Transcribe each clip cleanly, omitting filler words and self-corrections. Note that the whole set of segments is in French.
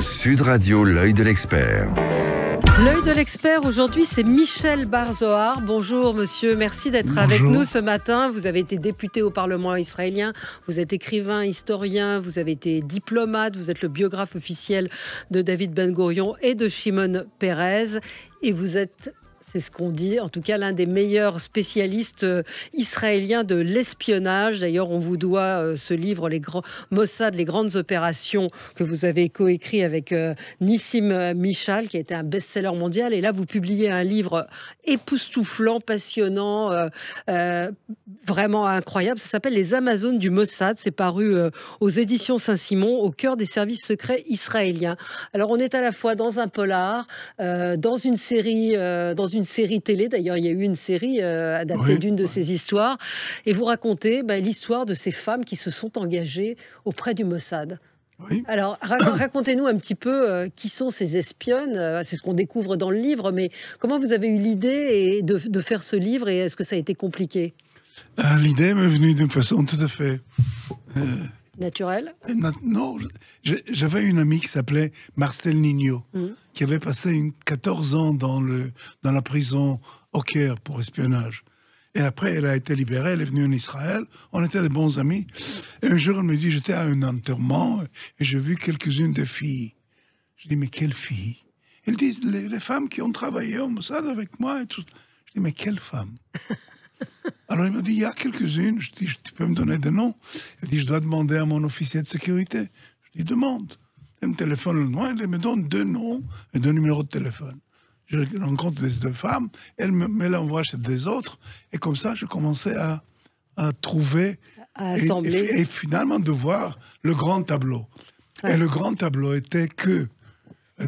Sud Radio, l'œil de l'expert. L'œil de l'expert, aujourd'hui, c'est Michel Bar-Zohar. Bonjour monsieur, merci d'être avec nous ce matin. Vous avez été député au Parlement israélien, vous êtes écrivain, historien, vous avez été diplomate, vous êtes le biographe officiel de David Ben Gourion et de Shimon Peres. Et vous êtes... c'est ce qu'on dit, en tout cas l'un des meilleurs spécialistes israéliens de l'espionnage. D'ailleurs, on vous doit ce livre, Mossad, les grandes opérations, que vous avez coécrit avec Nissim Michal, qui a été un best-seller mondial. Et là, vous publiez un livre époustouflant, passionnant, vraiment incroyable. Ça s'appelle Les Amazones du Mossad. C'est paru aux éditions Saint-Simon, au cœur des services secrets israéliens. Alors, on est à la fois dans un polar, dans une série télé. D'ailleurs, il y a eu une série adaptée d'une de ces histoires. Et vous racontez l'histoire de ces femmes qui se sont engagées auprès du Mossad. Oui. Alors, racontez-nous un petit peu qui sont ces espionnes. C'est ce qu'on découvre dans le livre, mais comment vous avez eu l'idée de faire ce livre et est-ce que ça a été compliqué? L'idée m'est venue d'une façon tout à fait... naturelle? Non, j'avais une amie qui s'appelait Marcel Nigno, qui avait passé 14 ans dans la prison au Caire pour espionnage. Et après, elle a été libérée, elle est venue en Israël, on était des bons amis. Et un jour, elle me dit, j'étais à un enterrement et j'ai vu quelques-unes des filles. Je dis, mais quelles filles? Elles disent, les femmes qui ont travaillé au Mossad avec moi et tout. Je dis, mais quelles femmes? Alors il m'a dit, il y a quelques-unes. Je dis, tu peux me donner des noms? Il dit, je dois demander à mon officier de sécurité. Je dis, demande. Elle me téléphone le nom, elle me donne 2 noms et 2 numéros de téléphone. Je rencontre les 2 femmes, elle me l'envoie chez des autres, et comme ça, je commençais à trouver, à assembler. Et finalement de voir le grand tableau. Ouais. Et le grand tableau était que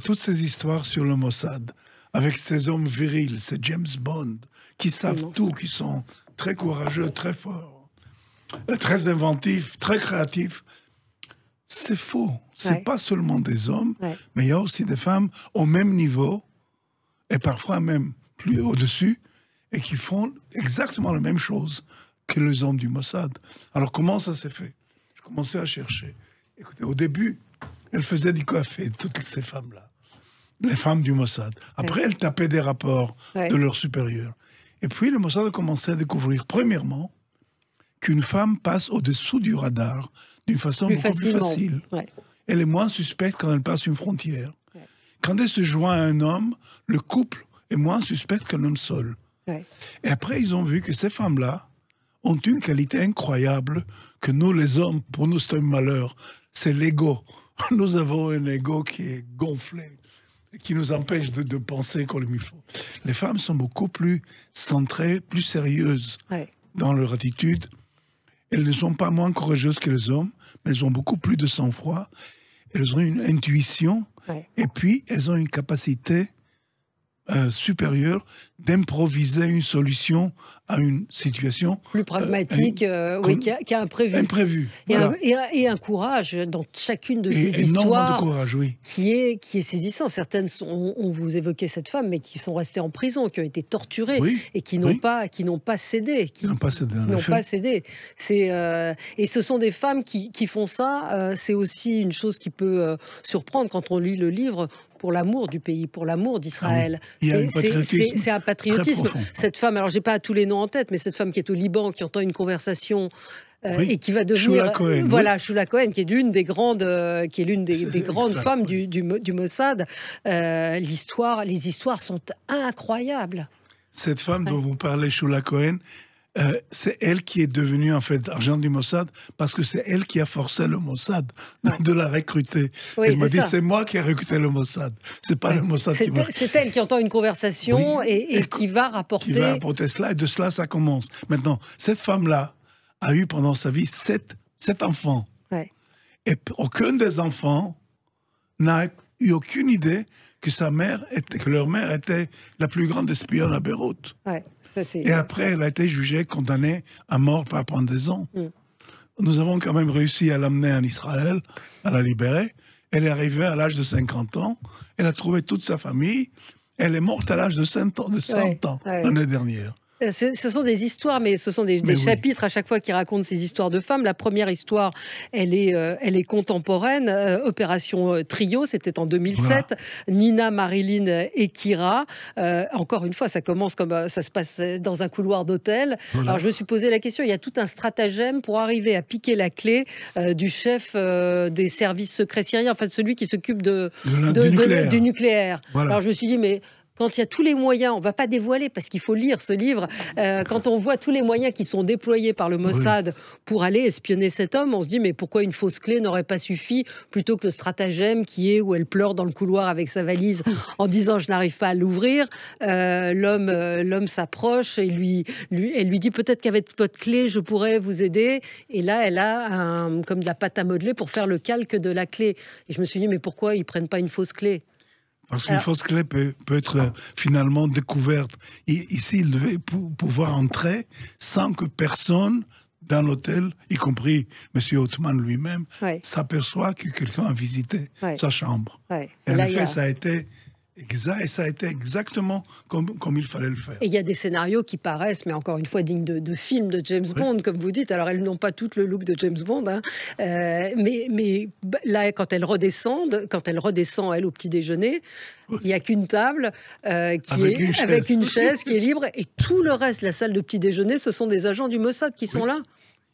toutes ces histoires sur le Mossad, avec ces hommes virils, ces James Bond, qui savent tout, qui sont très courageux, très forts, très inventifs, très créatifs. C'est faux. C'est pas seulement des hommes, mais il y a aussi des femmes au même niveau, et parfois même plus au-dessus, et qui font exactement la même chose que les hommes du Mossad. Alors comment ça s'est fait? Je commençais à chercher. Écoutez, au début, elles faisaient du café, toutes ces femmes-là, les femmes du Mossad. Après, elles tapaient des rapports de leurs supérieurs. Et puis, le Mossad a commencé à découvrir, premièrement, qu'une femme passe au-dessous du radar d'une façon beaucoup plus facile. Ouais. Elle est moins suspecte quand elle passe une frontière. Ouais. Quand elle se joint à un homme, le couple est moins suspect qu'un homme seul. Ouais. Et après, ils ont vu que ces femmes-là ont une qualité incroyable que nous, les hommes, pour nous, c'est un malheur. C'est l'ego. Nous avons un ego qui est gonflé, qui nous empêche de penser comme il faut. Les femmes sont beaucoup plus centrées, plus sérieuses dans leur attitude. Elles ne sont pas moins courageuses que les hommes, mais elles ont beaucoup plus de sang-froid. Elles ont une intuition, et puis elles ont une capacité supérieure d'improviser une solution à une situation plus pragmatique, qui a imprévu. Et un courage dans chacune de ces histoires, de courage, qui est saisissant. Certaines on vous évoquait cette femme, mais qui sont restées en prison, qui ont été torturées et qui n'ont pas cédé, qui n'ont pas cédé. Et ce sont des femmes qui font ça. C'est aussi une chose qui peut surprendre quand on lit le livre. Pour l'amour du pays, pour l'amour d'Israël. C'est un patriotisme. Cette femme, alors j'ai pas tous les noms en tête, mais cette femme qui est au Liban, qui entend une conversation et qui va devenir... Shula Cohen, Shula Cohen, qui est l'une des grandes, femmes du Mossad. Les histoires sont incroyables. Cette femme dont vous parlez, Shula Cohen, c'est elle qui est devenue en fait agent du Mossad parce que c'est elle qui a forcé le Mossad de la recruter. Elle m'a dit, c'est moi qui ai recruté le Mossad. C'est pas le Mossad qui m'a... C'est elle qui entend une conversation et qui va rapporter... Qui va rapporter cela, et de cela, ça commence. Maintenant, cette femme-là a eu pendant sa vie 7 enfants. Ouais. Et aucun des enfants n'a eu aucune idée que leur mère était la plus grande espionne à Beyrouth. Ouais. Et après, elle a été jugée, condamnée à mort par pendaison. Nous avons quand même réussi à l'amener en Israël, à la libérer. Elle est arrivée à l'âge de 50 ans. Elle a trouvé toute sa famille. Elle est morte à l'âge de 100 ans l'année dernière. Ce sont des histoires, mais ce sont des chapitres à chaque fois qui racontent ces histoires de femmes. La première histoire, elle est contemporaine. Opération Trio, c'était en 2007. Voilà. Nina, Marilyn et Kira. Encore une fois, ça commence comme ça se passe dans un couloir d'hôtel. Voilà. Alors je me suis posé la question, il y a tout un stratagème pour arriver à piquer la clé du chef des services secrets syriens, enfin celui qui s'occupe du nucléaire. Voilà. Alors je me suis dit, mais quand il y a tous les moyens, on ne va pas dévoiler parce qu'il faut lire ce livre, quand on voit tous les moyens qui sont déployés par le Mossad pour aller espionner cet homme, on se dit mais pourquoi une fausse clé n'aurait pas suffi plutôt que le stratagème qui est où elle pleure dans le couloir avec sa valise en disant je n'arrive pas à l'ouvrir. L'homme s'approche et elle lui dit peut-être qu'avec votre clé je pourrais vous aider. Et là elle a comme de la pâte à modeler pour faire le calque de la clé. Et je me suis dit mais pourquoi ils ne prennent pas une fausse clé ? Parce qu'une fausse clé peut être finalement découverte. Ici, il devait pouvoir entrer sans que personne dans l'hôtel, y compris M. Othman lui-même, s'aperçoit que quelqu'un a visité sa chambre. Et en effet, ça a été exact, et ça a été exactement comme il fallait le faire. Et il y a des scénarios qui paraissent, mais encore une fois, dignes de films de James Bond, comme vous dites. Alors, elles n'ont pas toutes le look de James Bond, hein. Mais là, quand elles redescendent, elle, au petit déjeuner, il n'y a qu'une table avec une chaise qui est libre, et tout le reste, la salle de petit déjeuner, ce sont des agents du Mossad qui sont là.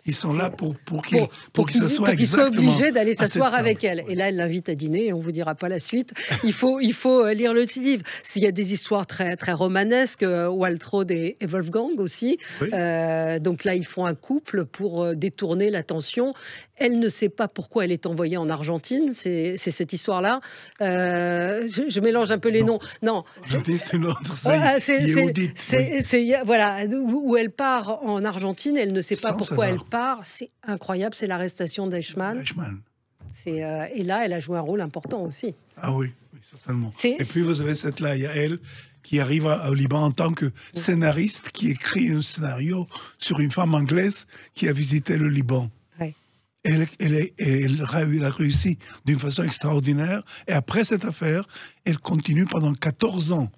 Ils sont là pour qu'ils soient obligés d'aller s'asseoir avec elle. Et là, elle l'invite à dîner, et on ne vous dira pas la suite. Il faut lire le livre. S'il y a des histoires très, très romanesques, Waltraud et Wolfgang aussi. Donc là, ils font un couple pour détourner l'attention. Elle ne sait pas pourquoi elle est envoyée en Argentine. C'est cette histoire-là. Je mélange un peu les noms. Non. C'est l'autre. Voilà, où elle part en Argentine. Elle ne sait pas pourquoi elle part. C'est incroyable. C'est l'arrestation d'Eichmann. Et là, elle a joué un rôle important aussi. Ah oui, certainement. Et puis vous avez il y a elle qui arrive au Liban en tant que scénariste, qui écrit un scénario sur une femme anglaise qui a visité le Liban. Elle a réussi d'une façon extraordinaire. Et après cette affaire, elle continue pendant 14 ans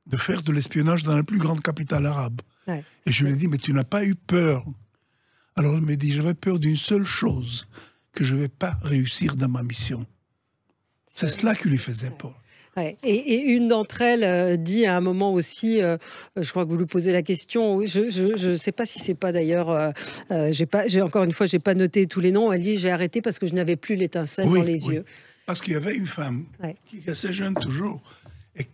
de faire de l'espionnage dans la plus grande capitale arabe. Et je lui ai dit, mais tu n'as pas eu peur? Alors elle me dit, j'avais peur d'une seule chose, que je ne vais pas réussir dans ma mission. C'est cela qui lui faisait peur. Et une d'entre elles dit à un moment aussi, je crois que vous lui posez la question, je ne sais pas si c'est pas d'ailleurs, encore une fois, j'ai pas noté tous les noms, elle dit j'ai arrêté parce que je n'avais plus l'étincelle dans les yeux. Parce qu'il y avait une femme qui est assez jeune toujours, et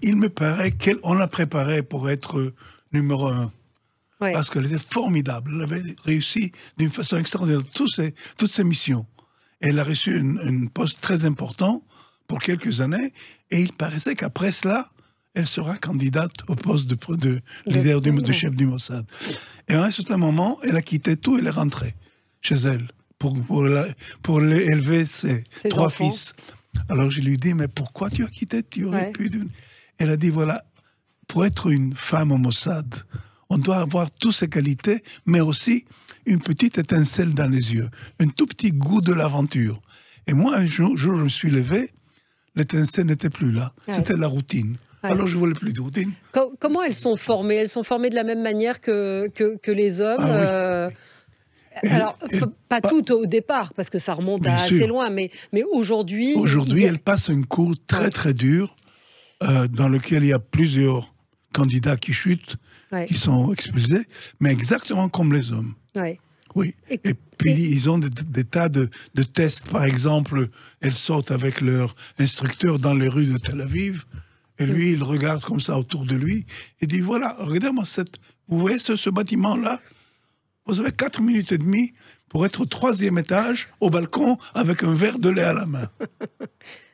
il me paraît qu'on l'a préparée pour être numéro 1. Parce qu'elle était formidable, elle avait réussi d'une façon extraordinaire toutes ses missions. Elle a reçu un poste très important pour quelques années, et il paraissait qu'après cela, elle sera candidate au poste de leader de chef du Mossad. Et à un certain moment, elle a quitté tout, elle est rentrée chez elle pour élever ses 3 fils. Alors je lui ai dit, mais pourquoi tu as quitté? Tu aurais pu... Elle a dit, voilà, pour être une femme au Mossad, on doit avoir toutes ces qualités, mais aussi une petite étincelle dans les yeux, un tout petit goût de l'aventure. Et moi, un jour, je me suis levé, l'étincelle n'était plus là. C'était la routine. Alors, je ne voulais plus de routine. Comment elles sont formées? Elles sont formées de la même manière que les hommes Alors, pas toutes au départ, parce que ça remonte assez loin, mais aujourd'hui... Aujourd'hui, elles passent un cours très, très dur, dans lequel il y a plusieurs candidats qui chutent, qui sont expulsés, mais exactement comme les hommes. Oui. Et puis, ils ont des tas de tests. Par exemple, elles sortent avec leur instructeur dans les rues de Tel Aviv, et lui, il regarde comme ça autour de lui, et dit, voilà, regardez-moi, vous voyez ce bâtiment-là? Vous avez 4 minutes et demie pour être au 3e étage, au balcon, avec un verre de lait à la main.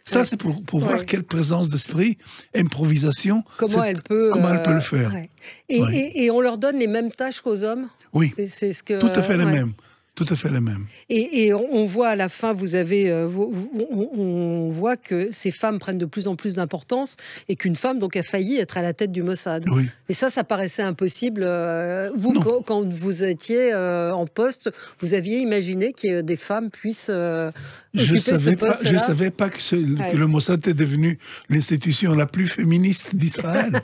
Ça, c'est pour voir quelle présence d'esprit, improvisation, comment elle peut le faire. Et on leur donne les mêmes tâches qu'aux hommes? Oui, tout à fait les mêmes. Tout à fait les mêmes. Et on voit à la fin, on voit que ces femmes prennent de plus en plus d'importance et qu'une femme donc a failli être à la tête du Mossad. Oui. Et ça paraissait impossible. Quand vous étiez en poste, vous aviez imaginé que des femmes puissent occuper ce poste-là? Je ne savais pas que le Mossad était devenu l'institution la plus féministe d'Israël.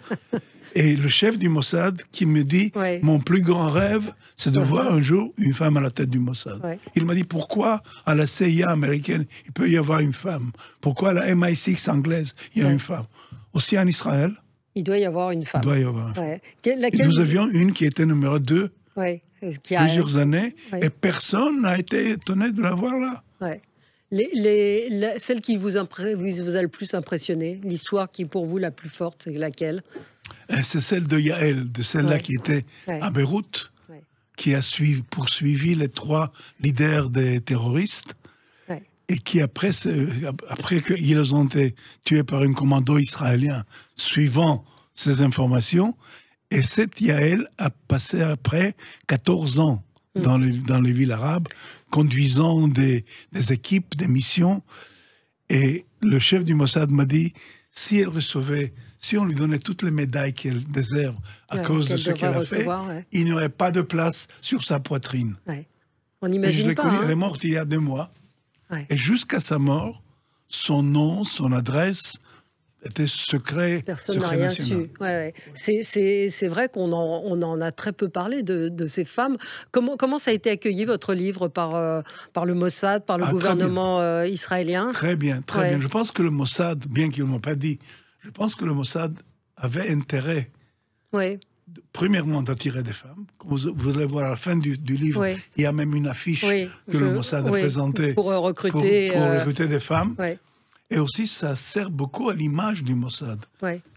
Et le chef du Mossad qui me dit, mon plus grand rêve, c'est de voir un jour une femme à la tête du Mossad. Il m'a dit, pourquoi à la CIA américaine, il peut y avoir une femme? Pourquoi à la MI6 anglaise, il y a une femme? Aussi en Israël, il doit y avoir une femme. Il doit y avoir une femme. Et nous avions une qui était numéro 2 plusieurs années, et personne n'a été étonné de la voir là. Celle qui vous a le plus impressionné, l'histoire qui est pour vous la plus forte, c'est laquelle? C'est celle de Yael, de celle-là qui était à Beyrouth, qui a poursuivi les 3 leaders des terroristes, et qui après qu'ils ont été tués par un commando israélien, suivant ces informations, et cette Yael a passé après 14 ans dans les villes arabes, conduisant des équipes, des missions, et le chef du Mossad m'a dit, si on lui donnait toutes les médailles qu'elle déserve à cause de ce qu'elle a fait, il n'y aurait pas de place sur sa poitrine. On n'imagine pas. Elle est morte il y a 2 mois. Et jusqu'à sa mort, son nom, son adresse était secret. Personne n'a rien su. C'est vrai qu'on en a très peu parlé de ces femmes. Comment ça a été accueilli, votre livre, par le Mossad, par le gouvernement israélien? Très bien, très bien. Je pense que le Mossad, bien qu'ils ne m'ont pas dit, je pense que le Mossad avait intérêt, premièrement, d'attirer des femmes. Vous allez voir à la fin du livre, il y a même une affiche que le Mossad a présentée pour recruter des femmes. Et aussi, ça sert beaucoup à l'image du Mossad,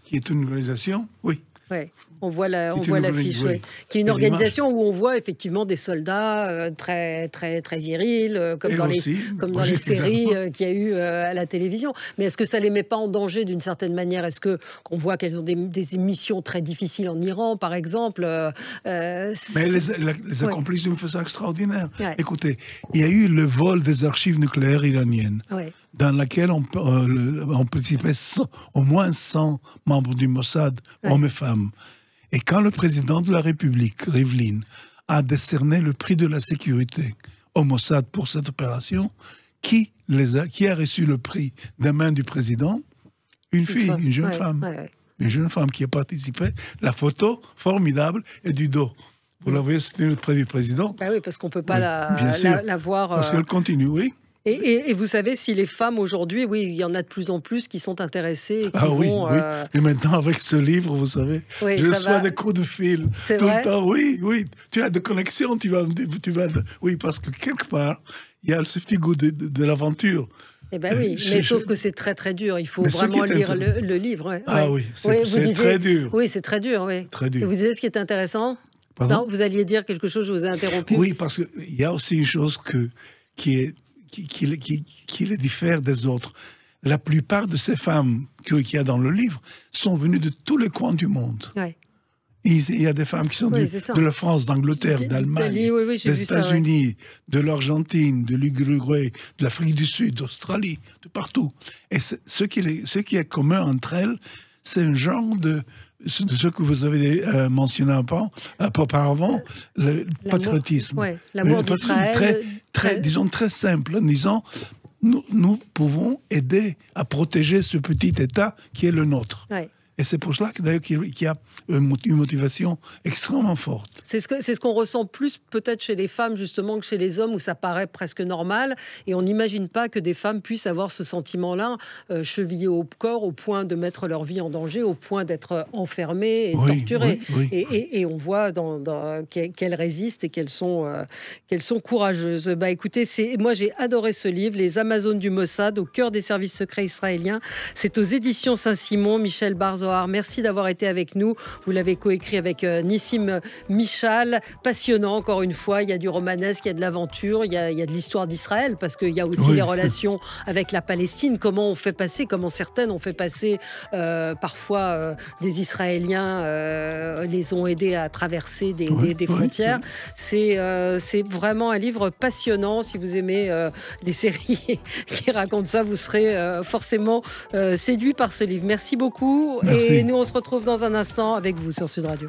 qui est une organisation, on voit l'affiche, qui est une organisation où on voit effectivement des soldats très, très, très virils, comme dans les séries qu'il y a eu à la télévision. Mais est-ce que ça les met pas en danger d'une certaine manière? Est-ce qu'on voit qu'elles ont des missions très difficiles en Iran, par exemple? Mais les accomplissent d'une façon extraordinaire. Écoutez, il y a eu le vol des archives nucléaires iraniennes, dans laquelle on participait au moins 100 membres du Mossad, hommes et femmes. Et quand le président de la République, Rivlin, a décerné le prix de la sécurité au Mossad pour cette opération, qui a reçu le prix des mains du président? Une fille, une jeune femme. Une jeune femme qui a participé. La photo, formidable, est du dos. Vous la voyez, c'est le prix du président. Oui, parce qu'on ne peut pas la voir. Parce qu'elle continue, oui. Et vous savez, si les femmes aujourd'hui, il y en a de plus en plus qui sont intéressées. Oui. Et maintenant, avec ce livre, vous savez, je reçois des coups de fil tout le temps. Oui. Tu as des connexions, tu vas. Oui, parce que quelque part, il y a ce petit goût de l'aventure. Eh bien oui, mais sauf que c'est très très dur. Il faut vraiment lire le livre. Oui, c'est très dur. Oui, c'est très dur. Très dur. Et vous disiez ce qui est intéressant? Pardon? Non, vous alliez dire quelque chose, je vous ai interrompu. Oui, parce qu'il y a aussi une chose qui les diffère des autres. La plupart de ces femmes qu'il y a dans le livre sont venues de tous les coins du monde. Il y a des femmes qui sont de la France, d'Angleterre, d'Allemagne, des États-Unis, de l'Argentine, de l'Uruguay, de l'Afrique du Sud, d'Australie, de partout. Et ce qui est commun entre elles, c'est un genre de ce que vous avez mentionné auparavant, le patriotisme. L'amour d'Israël. Disons très simple, en disant nous pouvons aider à protéger ce petit État qui est le nôtre. Et c'est pour cela d'ailleurs qu'il y a une motivation extrêmement forte. C'est ce qu'on ressent plus peut-être chez les femmes justement que chez les hommes, où ça paraît presque normal. Et on n'imagine pas que des femmes puissent avoir ce sentiment-là, chevillé au corps, au point de mettre leur vie en danger, au point d'être enfermées et torturées. Et on voit qu'elles résistent et qu'elles sont courageuses. Écoutez, moi j'ai adoré ce livre, Les Amazones du Mossad, au cœur des services secrets israéliens. C'est aux éditions Saint-Simon. Michel Bar-Zohar, merci d'avoir été avec nous. Vous l'avez coécrit avec Nissim Michal. Passionnant, encore une fois. Il y a du romanesque, il y a de l'aventure, il y a de l'histoire d'Israël, parce qu'il y a aussi les relations avec la Palestine. Comment certaines ont fait passer parfois des Israéliens, les ont aidés à traverser des frontières. C'est vraiment un livre passionnant. Si vous aimez les séries qui racontent ça, vous serez forcément séduit par ce livre. Merci beaucoup. Merci. Et nous, on se retrouve dans un instant avec vous sur Sud Radio.